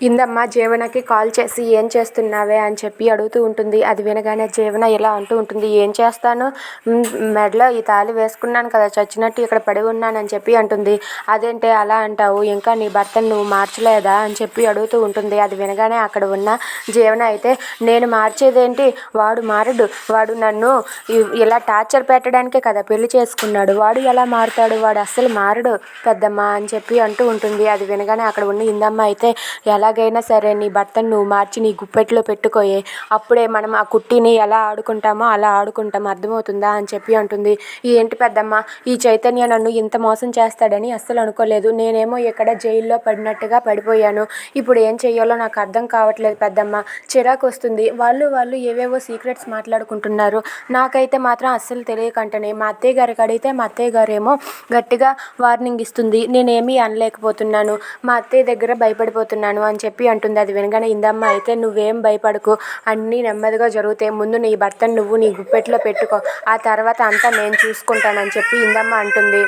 ఇందమ్మ జీవనకి call చేసి ఏం చేస్తున్నావే అని చెప్పి అడుగుతూ ఉంటుంది. అది వినగానే జీవన ఇలా అంటూ ఉంటుంది, ఏం చేస్తాను, మెడలో ఈ తాళి వేసుకున్నాను కదా, చచ్చినట్టు ఇక్కడ పడి ఉన్నానని చెప్పి అంటుంది. అదేంటే అలా అంటావు, ఇంకా నీ భర్తను నువ్వు మార్చలేదా అని చెప్పి అడుగుతూ ఉంటుంది. అది వినగానే అక్కడ ఉన్న జీవన అయితే, నేను మార్చేదేంటి, వాడు మారడు, వాడు నన్ను ఇలా టార్చర్ పెట్టడానికే కదా పెళ్లి చేసుకున్నాడు, వాడు ఎలా మారుతాడు, వాడు అస్సలు మారడు పెద్దమ్మ అని చెప్పి అంటూ ఉంటుంది. అది వినగానే అక్కడ ఉన్న ఇందమ్మ అయితే, ఎలాగైనా సరే నీ భర్తను నువ్వు మార్చి నీ గుప్పెట్లో పెట్టుకోయే, అప్పుడే మనం ఆ కుట్టిని ఎలా ఆడుకుంటామో అలా ఆడుకుంటాం, అర్థమవుతుందా అని చెప్పి అంటుంది. ఏంటి పెద్దమ్మ, ఈ చైతన్య నన్ను ఇంత మోసం చేస్తాడని అస్సలు అనుకోలేదు, నేనేమో ఇక్కడ జైల్లో పడినట్టుగా పడిపోయాను, ఇప్పుడు ఏం చెయ్యాలో నాకు అర్థం కావట్లేదు పెద్దమ్మ, చిరాకు వస్తుంది, వాళ్ళు ఏవేవో సీక్రెట్స్ మాట్లాడుకుంటున్నారు, నాకైతే మాత్రం అస్సలు తెలియకంటనే మా అత్తయ్య గారికి అడిగితే మా అత్తయ్య గారేమో గట్టిగా వార్నింగ్ ఇస్తుంది, నేనేమీ అనలేకపోతున్నాను, మా అత్తయ్య దగ్గర భయపడిపోతున్నాను అని చెప్పి అంటుంది. అది వినగానే ఇందమ్మ అయితే, నువ్వేం భయపడకు, అన్నీ నెమ్మదిగా జరుగుతాయి, ముందు నీ భర్తను నువ్వు నీ గుప్పెట్లో పెట్టుకో, ఆ తర్వాత అంతా నేను చూసుకుంటానని చెప్పి ఇందమ్మ అంటుంది.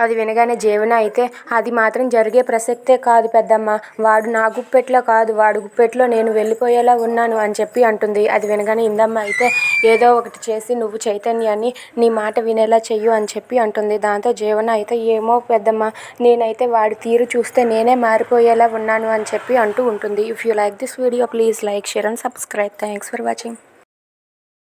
అది వినగానే జీవన అయితే, అది మాత్రం జరిగే ప్రసక్తే కాదు పెద్దమ్మ, వాడు నా గుప్పెట్లో కాదు, వాడు గుప్పెట్లో నేను వెళ్ళిపోయేలా ఉన్నాను అని చెప్పి అంటుంది. అది వినగానే ఇందమ్మ అయితే, ఏదో ఒకటి చేసి నువ్వు చైతన్యాన్ని నీ మాట వినేలా చెయ్యు అని చెప్పి అంటుంది. దాంతో జీవన అయితే, ఏమో పెద్దమ్మ, నేనైతే వాడి తీరు చూస్తే నేనే మారిపోయేలా ఉన్నాను అని చెప్పి అంటూ ఉంటుంది. If you like this video please like, share and subscribe. Thanks for watching.